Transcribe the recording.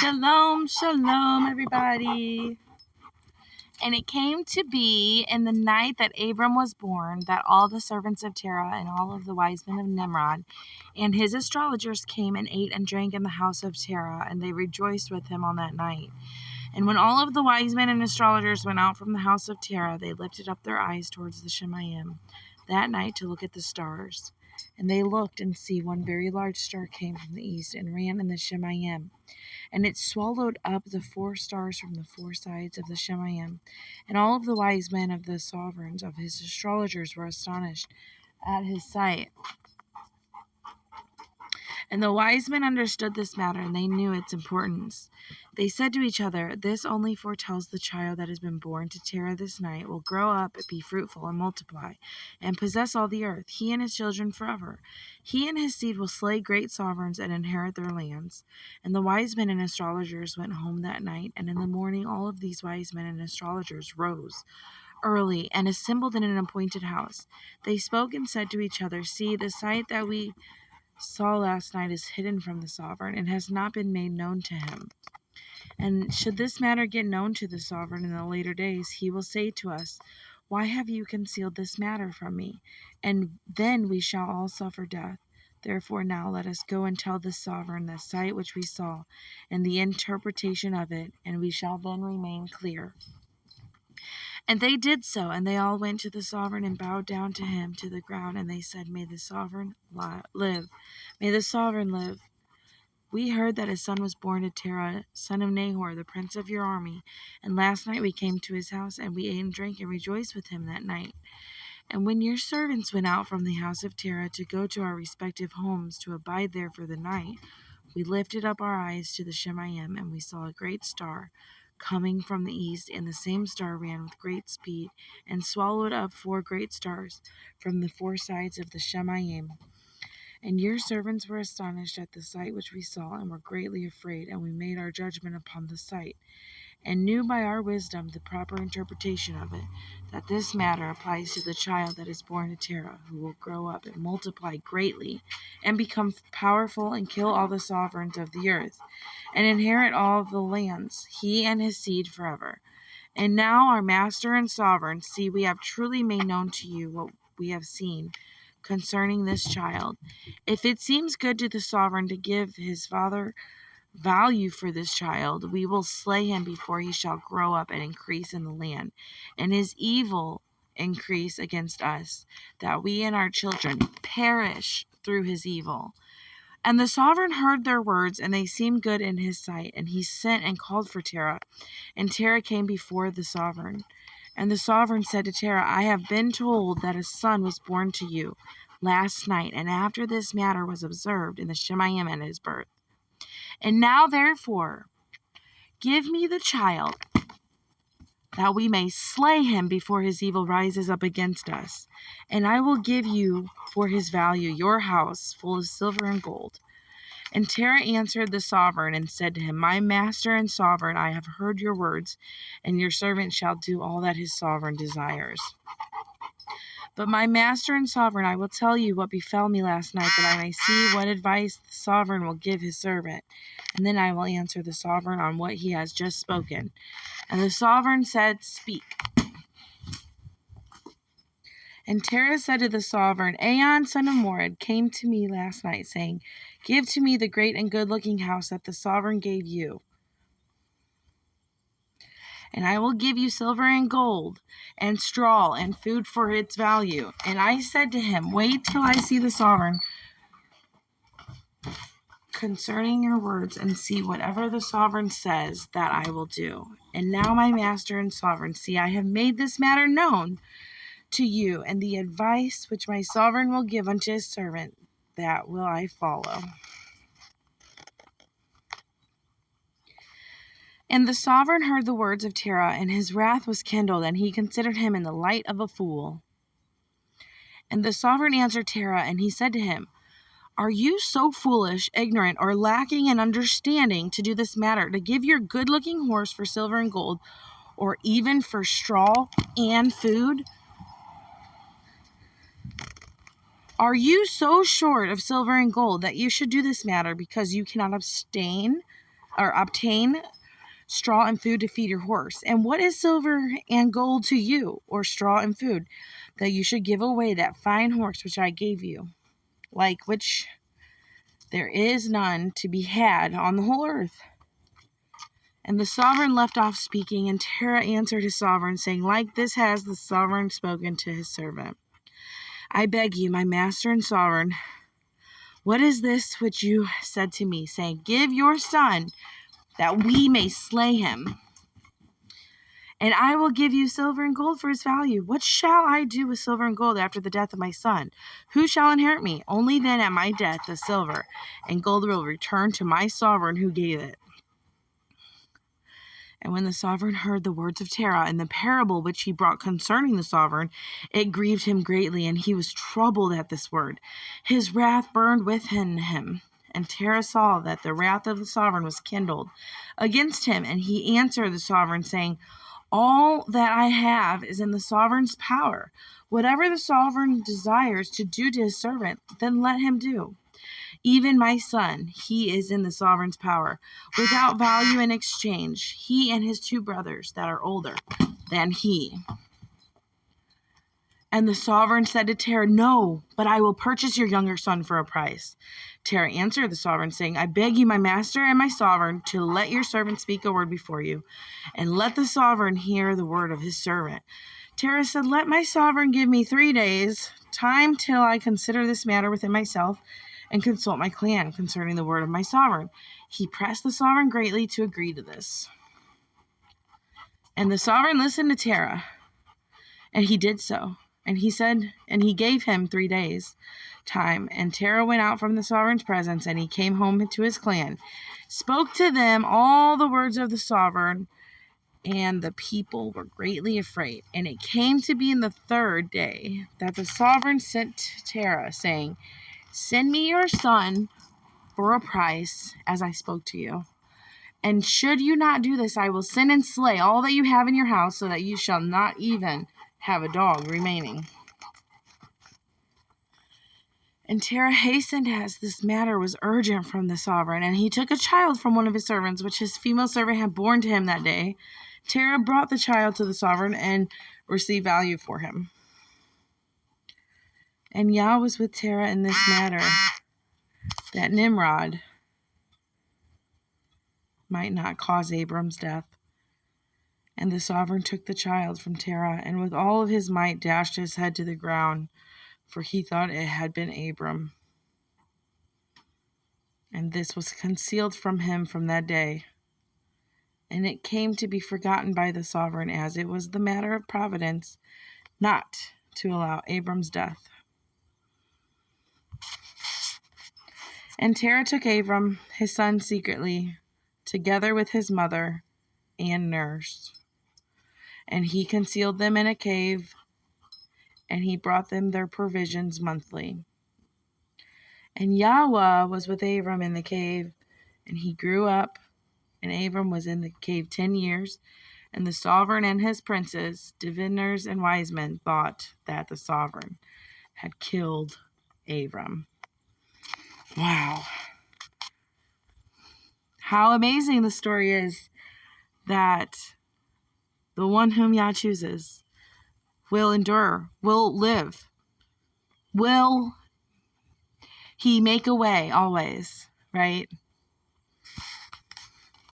Shalom, shalom, everybody. And it came to be in the night that Abram was born that all the servants of Terah and all of the wise men of Nimrod and his astrologers came and ate and drank in the house of Terah, and they rejoiced with him on that night. And when all of the wise men and astrologers went out from the house of Terah, they lifted up their eyes towards the Shemayim that night to look at the stars. And they looked, and see, one very large star came from the east and ran in the Shemayim. And it swallowed up the 4 stars from the 4 sides of the Shemayim. And all of the wise men of the sovereigns of his astrologers were astonished at his sight. And the wise men understood this matter, and they knew its importance. They said to each other, "This only foretells the child that has been born to Terah this night will grow up, be fruitful, and multiply, and possess all the earth, he and his children forever. He and his seed will slay great sovereigns and inherit their lands." And the wise men and astrologers went home that night, and in the morning all of these wise men and astrologers rose early and assembled in an appointed house. They spoke and said to each other, "See, the sight that we saw last night is hidden from the sovereign and has not been made known to him. And should this matter get known to the sovereign in the later days, he will say to us, 'Why have you concealed this matter from me?' And then we shall all suffer death. Therefore now let us go and tell the sovereign the sight which we saw and the interpretation of it, and we shall then remain clear." And they did so, and they all went to the sovereign and bowed down to him to the ground, and they said, "May the sovereign live. May the sovereign live. We heard that a son was born to Terah, son of Nahor, the prince of your army. And last night we came to his house, and we ate and drank and rejoiced with him that night. And when your servants went out from the house of Terah to go to our respective homes to abide there for the night, we lifted up our eyes to the Shemayim, and we saw a great star coming from the east, and the same star ran with great speed and swallowed up 4 great stars from the 4 sides of the Shemayim. And your servants were astonished at the sight which we saw, and were greatly afraid, and we made our judgment upon the sight, and knew by our wisdom the proper interpretation of it, that this matter applies to the child that is born to Terah, who will grow up and multiply greatly, and become powerful, and kill all the sovereigns of the earth, and inherit all the lands, he and his seed forever. And now, our master and sovereign, see, we have truly made known to you what we have seen concerning this child. If it seems good to the sovereign to give his father value for this child, we will slay him before he shall grow up and increase in the land, and his evil increase against us, that we and our children perish through his evil." And the sovereign heard their words, and they seemed good in his sight. And he sent and called for Terah, and Terah came before the sovereign. And the sovereign said to Terah, "I have been told that a son was born to you last night, and after this matter was observed in the Shemayim at his birth. And now, therefore, give me the child, that we may slay him before his evil rises up against us. And I will give you for his value your house full of silver and gold." And Terah answered the sovereign and said to him, "My master and sovereign, I have heard your words, and your servant shall do all that his sovereign desires. But my master and sovereign, I will tell you what befell me last night, that I may see what advice the sovereign will give his servant. And then I will answer the sovereign on what he has just spoken." And the sovereign said, "Speak." And Terah said to the sovereign, "Aon, son of Mored, came to me last night, saying, 'Give to me the great and good-looking house that the sovereign gave you, and I will give you silver and gold and straw and food for its value.' And I said to him, 'Wait till I see the sovereign concerning your words, and see whatever the sovereign says, that I will do.' And now, my master and sovereign, see, I have made this matter known to you, and the advice which my sovereign will give unto his servant, that will I follow." And the sovereign heard the words of Terah, and his wrath was kindled, and he considered him in the light of a fool. And the sovereign answered Terah, and he said to him, "Are you so foolish, ignorant, or lacking in understanding to do this matter, to give your good-looking horse for silver and gold, or even for straw and food? Are you so short of silver and gold that you should do this matter because you cannot abstain obtain straw and food to feed your horse. And what is silver and gold to you, or straw and food, that you should give away that fine horse which I gave you, like which there is none to be had on the whole earth? And the sovereign left off speaking, and Terah answered his sovereign, saying, like this has the sovereign spoken to his servant. I beg you, my master and sovereign, what is this which you said to me, saying, give your son, that we may slay him, and I will give you silver and gold for his value? What shall I do with silver and gold after the death of my son? Who shall inherit me? Only then at my death the silver and gold will return to my sovereign who gave it. And when the sovereign heard the words of Terah and the parable which he brought concerning the sovereign, it grieved him greatly, and he was troubled at this word. His wrath burned within him. And Terah saw that the wrath of the sovereign was kindled against him, and he answered the sovereign, saying, all that I have is in the sovereign's power. Whatever the sovereign desires to do to his servant, then let him do. Even my son, he is in the sovereign's power, without value in exchange, he and his 2 brothers that are older than he. And the sovereign said to Terah, no, but I will purchase your younger son for a price. Terah answered the sovereign, saying, I beg you, my master and my sovereign, to let your servant speak a word before you, and let the sovereign hear the word of his servant. Terah said, let my sovereign give me 3 days, time till I consider this matter within myself, and consult my clan concerning the word of my sovereign. He pressed the sovereign greatly to agree to this. And the sovereign listened to Terah, and he did so. And he gave him 3 days time. And Terah went out from the sovereign's presence, and he came home to his clan, spoke to them all the words of the sovereign, and the people were greatly afraid. And it came to be in the 3rd day that the sovereign sent Terah, saying, send me your son for a price, as I spoke to you. And should you not do this, I will send and slay all that you have in your house, so that you shall not even have a dog remaining. And Terah hastened, as this matter was urgent from the sovereign, and he took a child from one of his servants, which his female servant had borne to him that day. Terah brought the child to the sovereign and received value for him. And Yah was with Terah in this matter, that Nimrod might not cause Abram's death. And the sovereign took the child from Terah, and with all of his might dashed his head to the ground, for he thought it had been Abram. And this was concealed from him from that day. And it came to be forgotten by the sovereign, as it was the matter of providence, not to allow Abram's death. And Terah took Abram, his son, secretly, together with his mother and nurse. And he concealed them in a cave, and he brought them their provisions monthly. And Yahweh was with Abram in the cave, and he grew up, and Abram was in the cave 10 years. And the sovereign and his princes, diviners and wise men, thought that the sovereign had killed Abram. Wow. How amazing the story is that the one whom Yah chooses will endure, will live, will he make a way always, right?